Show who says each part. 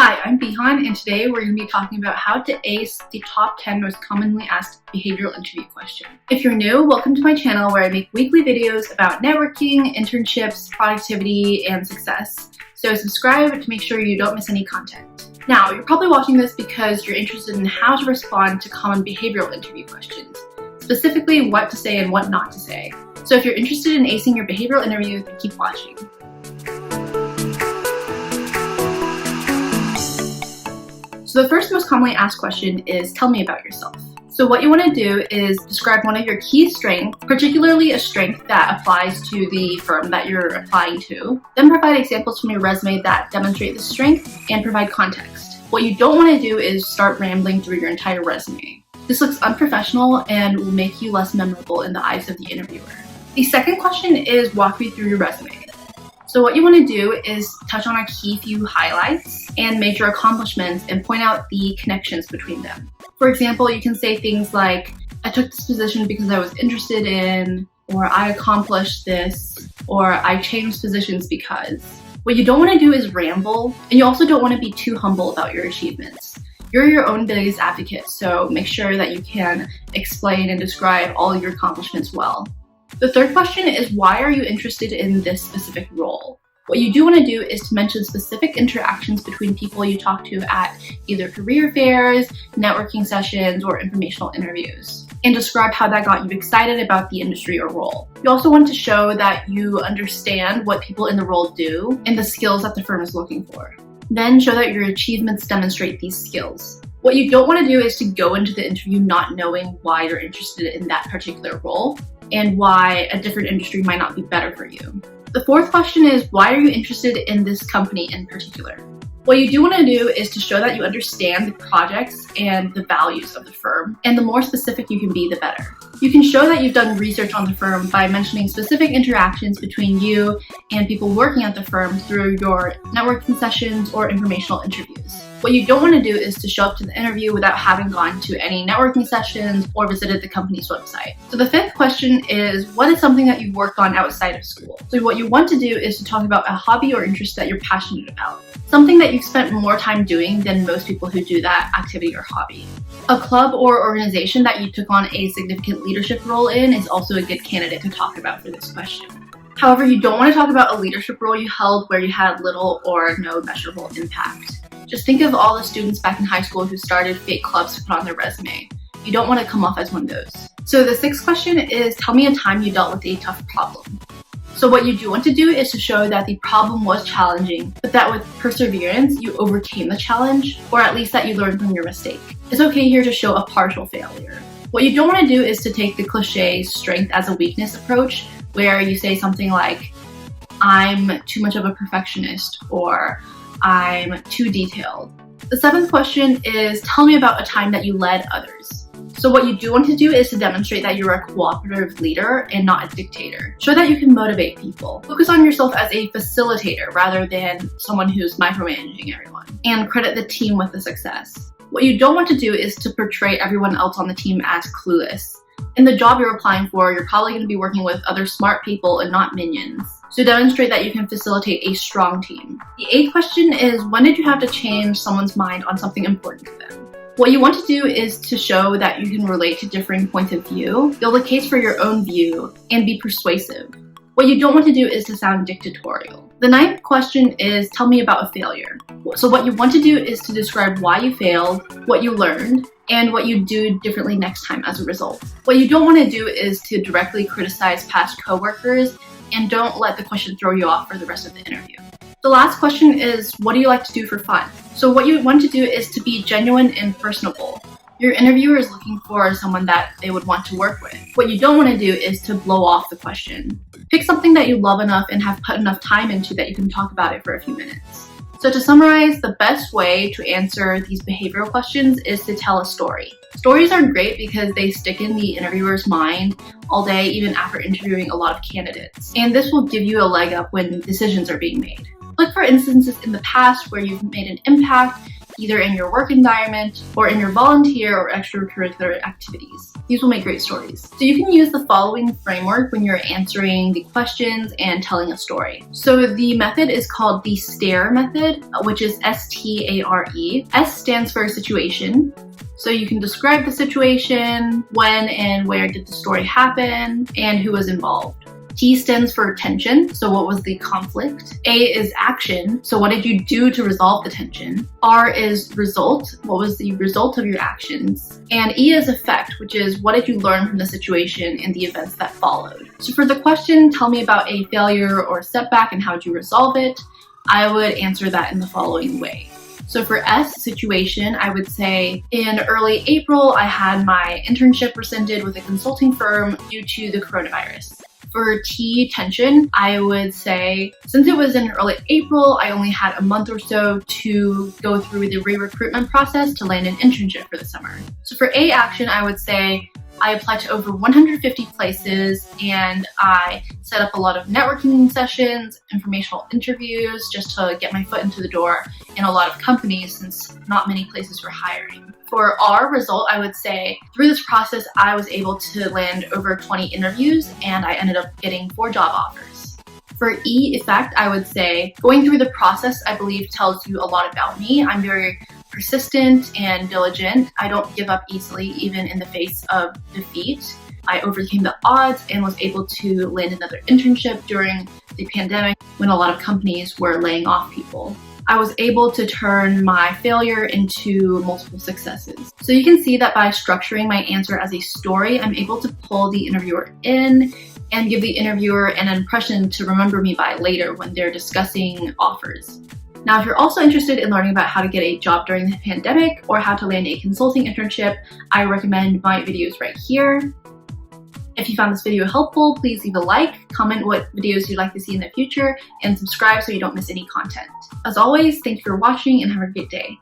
Speaker 1: Hi, I'm Bihan, and today we're going to be talking about how to ace the top 10 most commonly asked behavioral interview questions. If you're new, welcome to my channel where I make weekly videos about networking, internships, productivity, and success. So subscribe to make sure you don't miss any content. Now, you're probably watching this because you're interested in how to respond to common behavioral interview questions, specifically what to say and what not to say. So if you're interested in acing your behavioral interview, then keep watching. So the first most commonly asked question is, tell me about yourself. So what you want to do is describe one of your key strengths, particularly a strength that applies to the firm that you're applying to. Then provide examples from your resume that demonstrate the strength and provide context. What you don't want to do is start rambling through your entire resume. This looks unprofessional and will make you less memorable in the eyes of the interviewer. The second question is, walk me through your resume. So what you want to do is touch on a key few highlights and major accomplishments and point out the connections between them. For example, you can say things like, I took this position because I was interested in, or I accomplished this, or I changed positions because. What you don't want to do is ramble, and you also don't want to be too humble about your achievements. You're your own biggest advocate, so make sure that you can explain and describe all your accomplishments well. The third question is, why are you interested in this specific role? What you do want to do is to mention specific interactions between people you talk to at either career fairs, networking sessions, or informational interviews, and describe how that got you excited about the industry or role. You also want to show that you understand what people in the role do and the skills that the firm is looking for. Then show that your achievements demonstrate these skills. What you don't want to do is to go into the interview not knowing why you're interested in that particular role and why a different industry might not be better for you. The fourth question is, why are you interested in this company in particular? What you do want to do is to show that you understand the projects and the values of the firm, and the more specific you can be, the better. You can show that you've done research on the firm by mentioning specific interactions between you and people working at the firm through your networking sessions or informational interviews. What you don't want to do is to show up to the interview without having gone to any networking sessions or visited the company's website. So the fifth question is, what is something that you've worked on outside of school? So what you want to do is to talk about a hobby or interest that you're passionate about. Something that you've spent more time doing than most people who do that activity or hobby. A club or organization that you took on a significant leadership role in is also a good candidate to talk about for this question. However, you don't want to talk about a leadership role you held where you had little or no measurable impact. Just think of all the students back in high school who started fake clubs to put on their resume. You don't want to come off as one of those. So the sixth question is, tell me a time you dealt with a tough problem. So what you do want to do is to show that the problem was challenging, but that with perseverance, you overcame the challenge, or at least that you learned from your mistake. It's okay here to show a partial failure. What you don't want to do is to take the cliche strength as a weakness approach, where you say something like, I'm too much of a perfectionist, or I'm too detailed. The seventh question is, tell me about a time that you led others. So what you do want to do is to demonstrate that you're a cooperative leader and not a dictator. Show that you can motivate people. Focus on yourself as a facilitator rather than someone who's micromanaging everyone. And credit the team with the success. What you don't want to do is to portray everyone else on the team as clueless. In the job you're applying for, you're probably going to be working with other smart people and not minions. So demonstrate that you can facilitate a strong team. The eighth question is, when did you have to change someone's mind on something important to them? What you want to do is to show that you can relate to differing points of view, build a case for your own view, and be persuasive. What you don't want to do is to sound dictatorial. The ninth question is, tell me about a failure. So what you want to do is to describe why you failed, what you learned, and what you do differently next time as a result. What you don't want to do is to directly criticize past coworkers, and don't let the question throw you off for the rest of the interview. The last question is, what do you like to do for fun? So what you want to do is to be genuine and personable. Your interviewer is looking for someone that they would want to work with. What you don't want to do is to blow off the question. Pick something that you love enough and have put enough time into that you can talk about it for a few minutes. So to summarize, the best way to answer these behavioral questions is to tell a story. Stories are great because they stick in the interviewer's mind all day, even after interviewing a lot of candidates. And this will give you a leg up when decisions are being made. Look for instances in the past where you've made an impact, either in your work environment or in your volunteer or extracurricular activities. These will make great stories. So you can use the following framework when you're answering the questions and telling a story. So the method is called the STARE method, which is S-T-A-R-E. S stands for situation. So you can describe the situation, when and where did the story happen, and who was involved. T stands for tension, so what was the conflict? A is action, so what did you do to resolve the tension? R is result, what was the result of your actions? And E is effect, which is what did you learn from the situation and the events that followed? So for the question, tell me about a failure or setback and how did you resolve it, I would answer that in the following way. So for S, situation, I would say in early April, I had my internship rescinded with a consulting firm due to the coronavirus. For T, tension, I would say since it was in early April, I only had a month or so to go through the re-recruitment process to land an internship for the summer. So for A, action, I would say I applied to over 150 places and I set up a lot of networking sessions, informational interviews, just to get my foot into the door in a lot of companies since not many places were hiring. For R, result, I would say through this process, I was able to land over 20 interviews and I ended up getting 4 job offers. For E, effect, I would say going through the process, I believe, tells you a lot about me. I'm very persistent and diligent. I don't give up easily, even in the face of defeat. I overcame the odds and was able to land another internship during the pandemic when a lot of companies were laying off people. I was able to turn my failure into multiple successes. So you can see that by structuring my answer as a story, I'm able to pull the interviewer in and give the interviewer an impression to remember me by later when they're discussing offers. Now, if you're also interested in learning about how to get a job during the pandemic or how to land a consulting internship, I recommend my videos right here. If you found this video helpful, please leave a like, comment what videos you'd like to see in the future, and subscribe so you don't miss any content. As always, thank you for watching and have a great day.